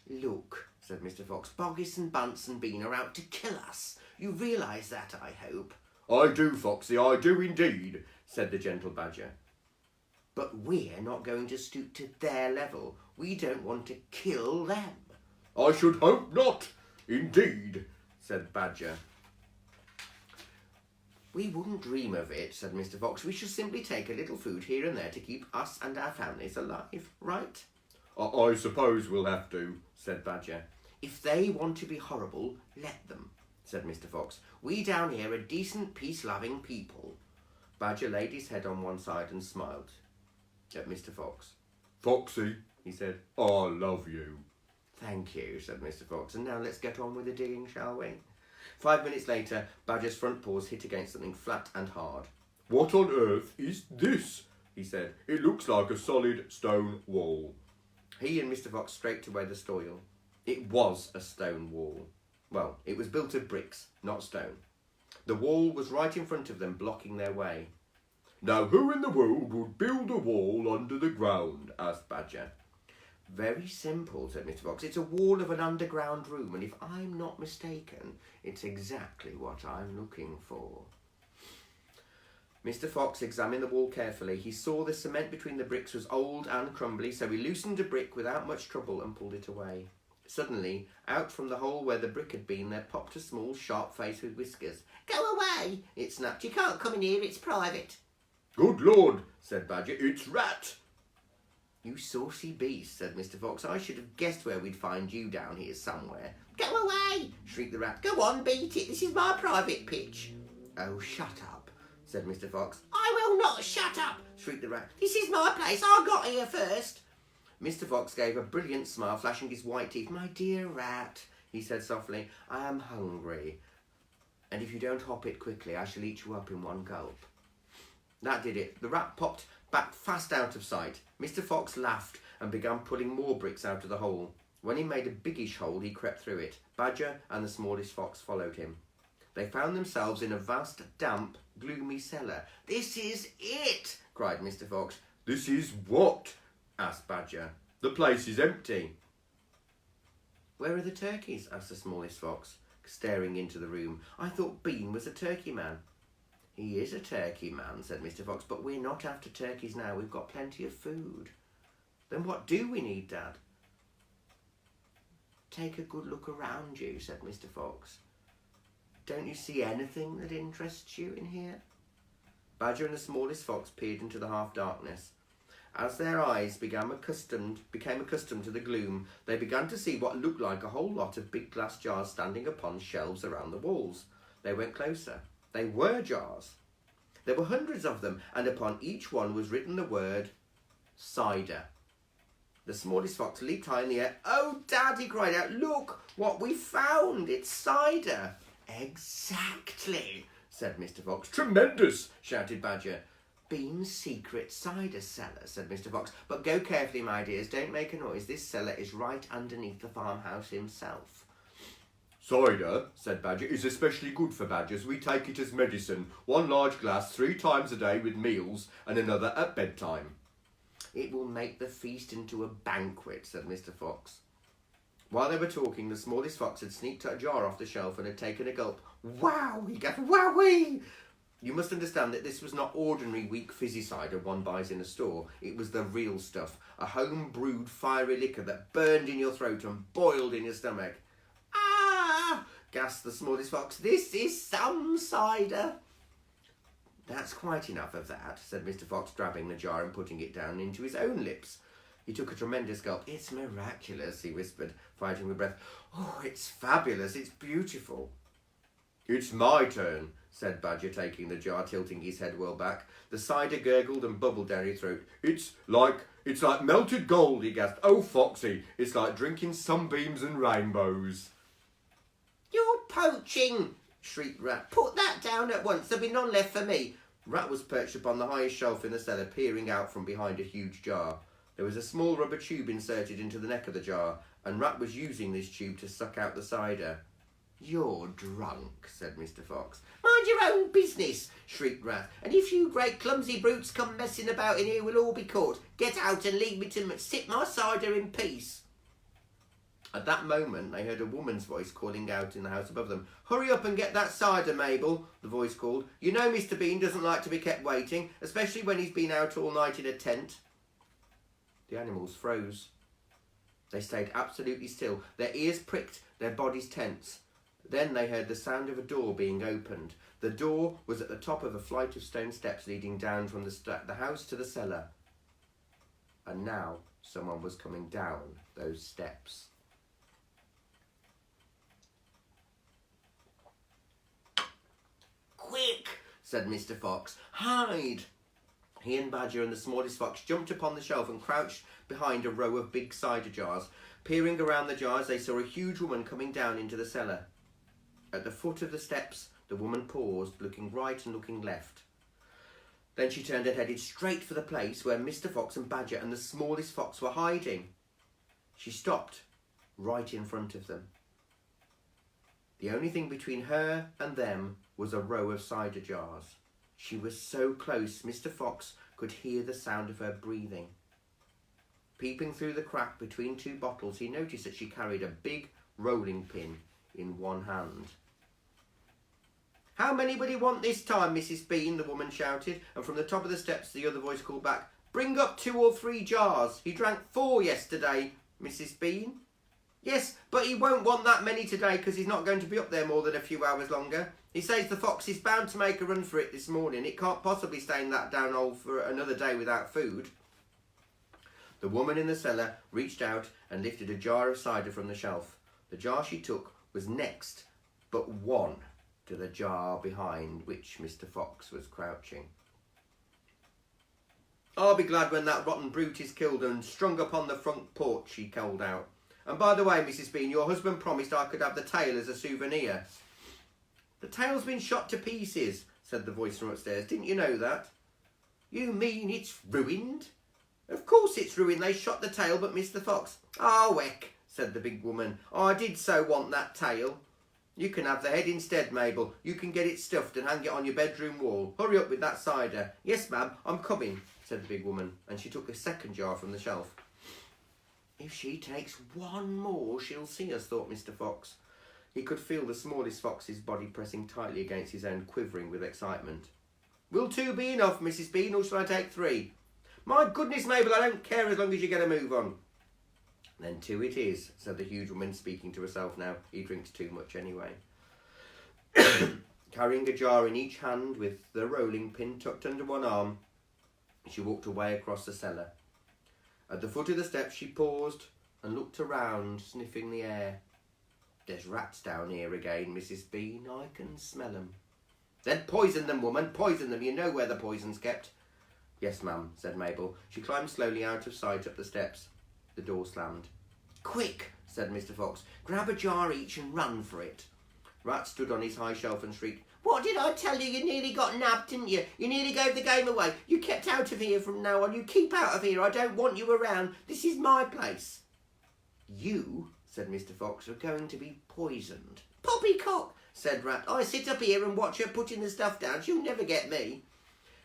[SPEAKER 1] Look, said Mr. Fox, Boggis and Bunce and Bean are out to kill us. You realise that, I hope.
[SPEAKER 2] I do, Foxy, I do indeed, said the gentle Badger.
[SPEAKER 1] But we're not going to stoop to their level. We don't want to kill them.
[SPEAKER 2] I should hope not, indeed, said Badger.
[SPEAKER 1] We wouldn't dream of it, said Mr. Fox. We shall simply take a little food here and there to keep us and our families alive, right?
[SPEAKER 2] I suppose we'll have to, said Badger.
[SPEAKER 1] If they want to be horrible, let them, said Mr. Fox. We down here are decent, peace-loving people. Badger laid his head on one side and smiled at Mr. Fox.
[SPEAKER 2] Foxy, he said, I love you.
[SPEAKER 1] Thank you, said Mr. Fox. And now let's get on with the digging, shall we? 5 minutes later, Badger's front paws hit against something flat and hard.
[SPEAKER 2] What on earth is this? He said. It looks like a solid stone wall.
[SPEAKER 1] He and Mr. Fox scraped away the soil. It was a stone wall. Well, it was built of bricks, not stone. The wall was right in front of them, blocking their way.
[SPEAKER 2] Now, who in the world would build a wall under the ground? Asked Badger.
[SPEAKER 1] Very simple, said Mr. Fox. It's a wall of an underground room, and if I'm not mistaken, it's exactly what I'm looking for. Mr. Fox examined the wall carefully. He saw the cement between the bricks was old and crumbly, so he loosened a brick without much trouble and pulled it away. Suddenly, out from the hole where the brick had been, there popped a small, sharp face with whiskers. Go away, it snapped. You can't come in here, it's private.
[SPEAKER 2] Good Lord, said Badger, it's Rat.
[SPEAKER 1] You saucy beast, said Mr. Fox. I should have guessed where we'd find you down here somewhere. Go away, shrieked the Rat. Go on, beat it. This is my private pitch. Oh, shut up, said Mr. Fox. I will not shut up, shrieked the Rat. This is my place. I got here first. Mr. Fox gave a brilliant smile, flashing his white teeth. My dear Rat, he said softly, I am hungry. And if you don't hop it quickly, I shall eat you up in one gulp. That did it. The Rat popped back fast out of sight. Mr. Fox laughed and began pulling more bricks out of the hole. When he made a biggish hole, he crept through it. Badger and the smallest fox followed him. They found themselves in a vast, damp, gloomy cellar. "This is it!" cried Mr. Fox.
[SPEAKER 2] "This is what?"
[SPEAKER 1] asked Badger.
[SPEAKER 2] "The place is empty."
[SPEAKER 1] "Where are the turkeys?" asked the smallest fox, staring into the room. "I thought Bean was a turkey man." "He is a turkey man," said Mr. Fox, "but we're not after turkeys now. We've got plenty of food." "Then what do we need, Dad?" "Take a good look around you," said Mr. Fox. "Don't you see anything that interests you in here?" Badger and the smallest fox peered into the half-darkness. As their eyes became accustomed to the gloom, they began to see what looked like a whole lot of big glass jars standing upon shelves around the walls. They went closer. They were jars. There were hundreds of them, and upon each one was written the word cider. The smallest fox leaped high in the air. "Oh, Dad," he cried out, "look what we found! It's cider!" "Exactly," said Mr. Fox.
[SPEAKER 2] "Tremendous!"
[SPEAKER 1] shouted Badger. "Bean's secret cider cellar," said Mr. Fox. "But go carefully, my dears. Don't make a noise. This cellar is right underneath the farmhouse himself."
[SPEAKER 2] "Cider," said Badger, "is especially good for badgers. We take it as medicine. 1 large glass 3 times a day with meals and another at bedtime."
[SPEAKER 1] "It will make the feast into a banquet," said Mr. Fox. While they were talking, the smallest fox had sneaked a jar off the shelf and had taken a gulp. "Wow!" he gasped. "Wowee!" You must understand that this was not ordinary weak fizzy cider one buys in a store. It was the real stuff, a home-brewed fiery liquor that burned in your throat and boiled in your stomach. "Ah!" gasped the smallest fox. "This is some cider." "That's quite enough of that," said Mr. Fox, grabbing the jar and putting it down into his own lips. He took a tremendous gulp. "It's miraculous," he whispered, fighting with breath. "Oh, it's fabulous. It's beautiful."
[SPEAKER 2] "It's my turn,"
[SPEAKER 1] said Badger, taking the jar, tilting his head well back. The cider gurgled and bubbled down his throat.
[SPEAKER 2] It's like melted gold," he gasped. "Oh, Foxy, it's like drinking sunbeams and rainbows."
[SPEAKER 1] "You're poaching!" shrieked Rat. "Put that down at once. There'll be none left for me." Rat was perched upon the highest shelf in the cellar, peering out from behind a huge jar. There was a small rubber tube inserted into the neck of the jar, and Rat was using this tube to suck out the cider. "You're drunk," said Mr. Fox. "Mind your own business," shrieked Rat. "And if you great clumsy brutes come messing about in here, we'll all be caught. Get out and leave me to sip my cider in peace." At that moment, they heard a woman's voice calling out in the house above them. "Hurry up and get that cider, Mabel," the voice called. "You know Mr. Bean doesn't like to be kept waiting, especially when he's been out all night in a tent." The animals froze. They stayed absolutely still, their ears pricked, their bodies tense. Then they heard the sound of a door being opened. The door was at the top of a flight of stone steps leading down from the house to the cellar. And now someone was coming down those steps. "Quick!" said Mr. Fox. "Hide!" He and Badger and the smallest fox jumped upon the shelf and crouched behind a row of big cider jars. Peering around the jars, they saw a huge woman coming down into the cellar. At the foot of the steps, the woman paused, looking right and looking left. Then she turned and headed straight for the place where Mr. Fox and Badger and the smallest fox were hiding. She stopped right in front of them. The only thing between her and them was a row of cider jars. She was so close, Mr. Fox could hear the sound of her breathing. Peeping through the crack between 2 bottles, he noticed that she carried a big rolling pin in one hand. "How many will you want this time, Mrs. Bean?" the woman shouted, and from the top of the steps the other voice called back, "Bring up 2 or 3 jars. He drank 4 yesterday, Mrs. Bean." "Yes, but he won't want that many today because he's not going to be up there more than a few hours longer. He says the fox is bound to make a run for it this morning. It can't possibly stay in that down hole for another day without food." The woman in the cellar reached out and lifted a jar of cider from the shelf. The jar she took was next but one to the jar behind which Mr. Fox was crouching. "I'll be glad when that rotten brute is killed and strung up on the front porch," she called out. "And by the way, Mrs. Bean, your husband promised I could have the tail as a souvenir." "The tail's been shot to pieces," said the voice from upstairs. "Didn't you know that?" "You mean it's ruined?" "Of course it's ruined. They shot the tail but missed the fox." "Oh, heck," said the big woman. I did so want that tail. You can have the head instead, Mabel. You can get it stuffed and hang it on your bedroom wall. Hurry up with that cider. Yes, ma'am, I'm coming, said the big woman, and she took a second jar from the shelf. If she takes one more, she'll see us, thought Mr. Fox. He could feel the smallest fox's body pressing tightly against his own, quivering with excitement. Will 2 be enough, Mrs. Bean, or shall I take 3? My goodness, Mabel, I don't care as long as you get a move on. Then 2 it is, said the huge woman, speaking to herself now. He drinks too much anyway. Carrying a jar in each hand with the rolling pin tucked under one arm, she walked away across the cellar. At the foot of the steps she paused and looked around, sniffing the air. There's rats down here again, Mrs. Bean. I can smell 'em. Then poison them, woman, poison them. You know where the poison's kept. Yes, ma'am, said Mabel. She climbed slowly out of sight up the steps. The door slammed. Quick, said Mr. Fox. Grab a jar each and run for it. Rat stood on his high shelf and shrieked. What did I tell you? You nearly got nabbed, didn't you? You nearly gave the game away. You kept out of here from now on. You keep out of here. I don't want you around. This is my place. You, said Mr. Fox, are going to be poisoned. Poppycock, said Rat. I sit up here and watch her putting the stuff down. She'll never get me.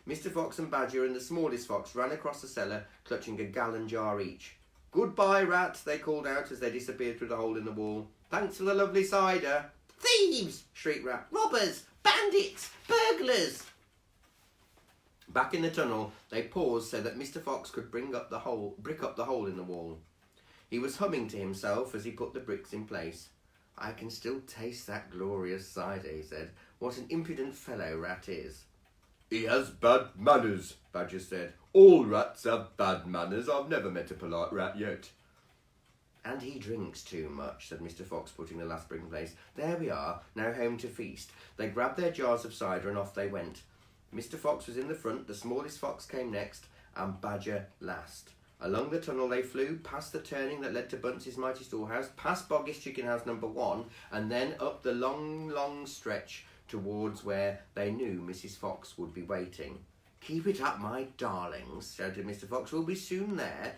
[SPEAKER 1] Mr. Fox and Badger and the smallest fox ran across the cellar, clutching a gallon jar each. Goodbye, Rat, they called out as they disappeared through the hole in the wall. Thanks for the lovely cider. Thieves, shrieked Rat. Robbers, bandits, burglars. Back in the tunnel, they paused so that Mr. Fox could brick up the hole in the wall. He was humming to himself as he put the bricks in place. I can still taste that glorious cider, he said. What an impudent fellow Rat is.
[SPEAKER 2] He has bad manners, Badger said. All rats have bad manners. I've never met a polite rat yet.
[SPEAKER 1] And he drinks too much, said Mr. Fox, putting the last brick in place. There we are, now home to feast. They grabbed their jars of cider and off they went. Mr. Fox was in the front, the smallest fox came next, and Badger last. Along the tunnel they flew, past the turning that led to Bunce's mighty storehouse, past Boggy's chicken house number 1, and then up the long, long stretch towards where they knew Mrs. Fox would be waiting. Keep it up, my darlings, shouted Mr. Fox. We'll be soon there.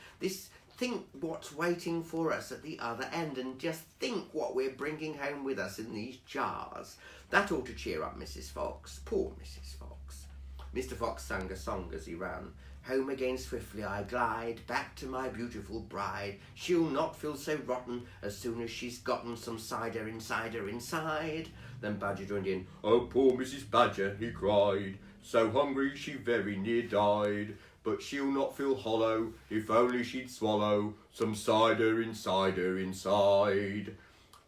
[SPEAKER 1] Think what's waiting for us at the other end, and just think what we're bringing home with us in these jars. That ought to cheer up Mrs. Fox. Poor Mrs. Fox. Mr. Fox sang a song as he ran. Home again swiftly I glide, back to my beautiful bride. She'll not feel so rotten as soon as she's gotten some cider inside her inside. Then Badger joined in.
[SPEAKER 2] Oh, poor Mrs. Badger, he cried. So hungry she very near died. But she'll not feel hollow if only she'd swallow some cider inside her inside.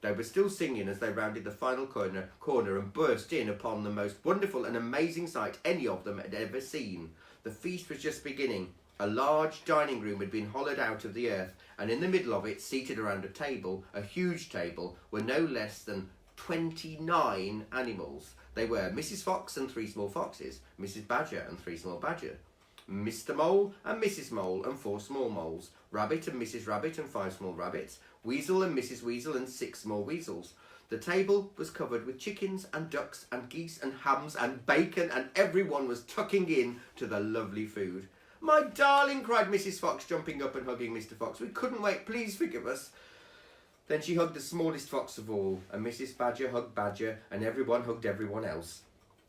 [SPEAKER 2] They were still singing as they rounded the final corner and burst in upon the most wonderful and amazing sight any of them had ever seen. The feast was just beginning. A large dining room had been hollowed out of the earth, and in the middle of it, seated around a table, a huge table, were no less than 29 animals. They were Mrs. Fox and 3 small foxes, Mrs. Badger and 3 small badgers, Mr. Mole and Mrs. Mole and 4 small moles, Rabbit and Mrs. Rabbit and 5 small rabbits, Weasel and Mrs. Weasel and 6 small weasels. The table was covered with chickens and ducks and geese and hams and bacon, and everyone was tucking in to the lovely food. My darling, cried Mrs. Fox, jumping up and hugging Mr. Fox. We couldn't wait. Please forgive us. Then she hugged the smallest fox of all, and Mrs. Badger hugged Badger, and everyone hugged everyone else.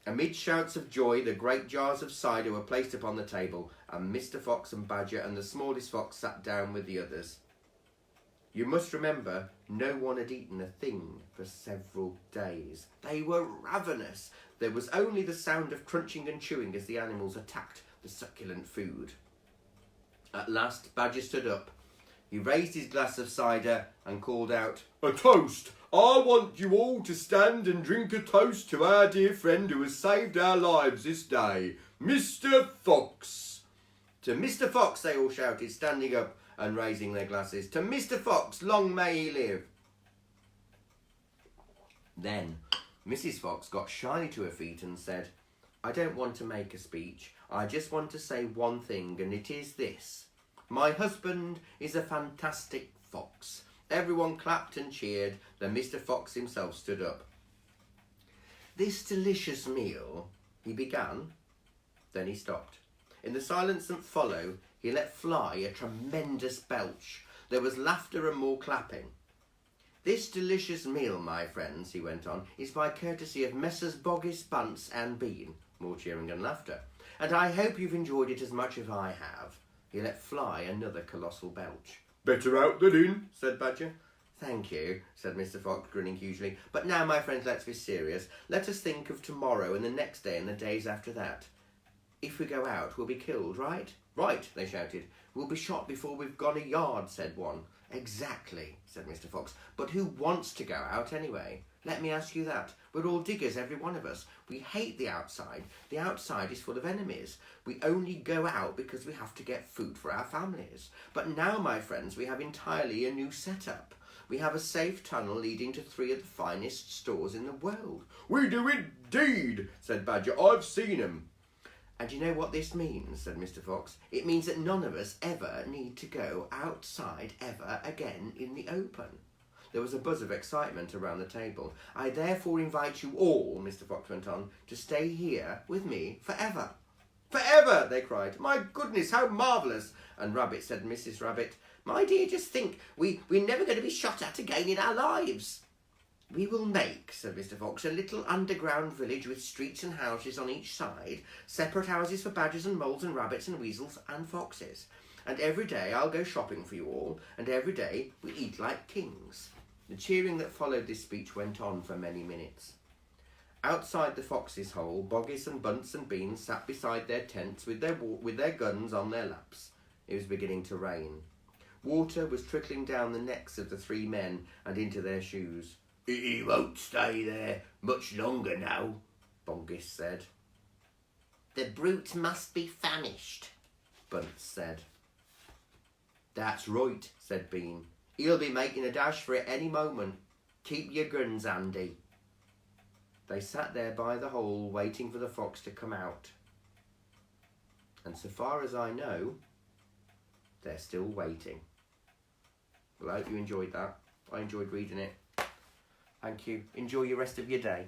[SPEAKER 2] Amid shouts of joy, the great jars of cider were placed upon the table, and Mr. Fox and Badger and the smallest fox sat down with the others. You must remember, no one had eaten a thing for several days. They were ravenous. There was only the sound of crunching and chewing as the animals attacked the succulent food. At last, Badger stood up. He raised his glass of cider and called out, A toast! I want you all to stand and drink a toast to our dear friend who has saved our lives this day, Mr. Fox.
[SPEAKER 1] To Mr. Fox, they all shouted, standing up and raising their glasses. To Mr. Fox, long may he live. Then Mrs. Fox got shyly to her feet and said, I don't want to make a speech. I just want to say one thing, and it is this. My husband is a fantastic fox. Everyone clapped and cheered. Then Mr. Fox himself stood up. This delicious meal, he began. Then he stopped. In the silence that followed, he let fly a tremendous belch. There was laughter and more clapping. "This delicious meal, my friends," he went on, "is by courtesy of Messrs. Boggis, Bunce and Bean." More cheering and laughter. "And I hope you've enjoyed it as much as I have." He let fly another colossal belch.
[SPEAKER 2] "Better out than in," said Badger.
[SPEAKER 1] "Thank you," said Mr. Fox, grinning hugely. "But now, my friends, let's be serious. Let us think of tomorrow and the next day and the days after that. If we go out, we'll be killed, right?" "Right," they shouted. "We'll be shot before we've gone a yard," said one. "Exactly," said Mr. Fox. "But who wants to go out anyway? Let me ask you that. We're all diggers, every one of us. We hate the outside. The outside is full of enemies. We only go out because we have to get food for our families. But now, my friends, we have entirely a new setup. We have a safe tunnel leading to 3 of the finest stores in the world."
[SPEAKER 2] "We do indeed," said Badger. "I've seen 'em."
[SPEAKER 1] "And you know what this means?" said Mr. Fox. "It means that none of us ever need to go outside ever again in the open." There was a buzz of excitement around the table. "I therefore invite you all," Mr. Fox went on, "to stay here with me forever."
[SPEAKER 2] "Forever!" they cried. "My goodness, how marvellous!"
[SPEAKER 1] And Rabbit said, "Mrs. Rabbit, my dear, just think, we're never going to be shot at again in our lives." "We will make," said Mr. Fox, "a little underground village with streets and houses on each side, separate houses for badgers and moles and rabbits and weasels and foxes. And every day I'll go shopping for you all, and every day we eat like kings." The cheering that followed this speech went on for many minutes. Outside the fox's hole, Boggis and Bunce and Bean sat beside their tents with their guns on their laps. It was beginning to rain. Water was trickling down the necks of the 3 men and into their shoes.
[SPEAKER 2] "He won't stay there much longer now,"
[SPEAKER 1] Boggis said.
[SPEAKER 3] "The brute must be famished,"
[SPEAKER 1] Bunce said. "That's right," said Bean. "He'll be making a dash for it any moment. Keep your guns handy." They sat there by the hole waiting for the fox to come out. And so far as I know, they're still waiting. Well, I hope you enjoyed that. I enjoyed reading it. Thank you. Enjoy your rest of your day.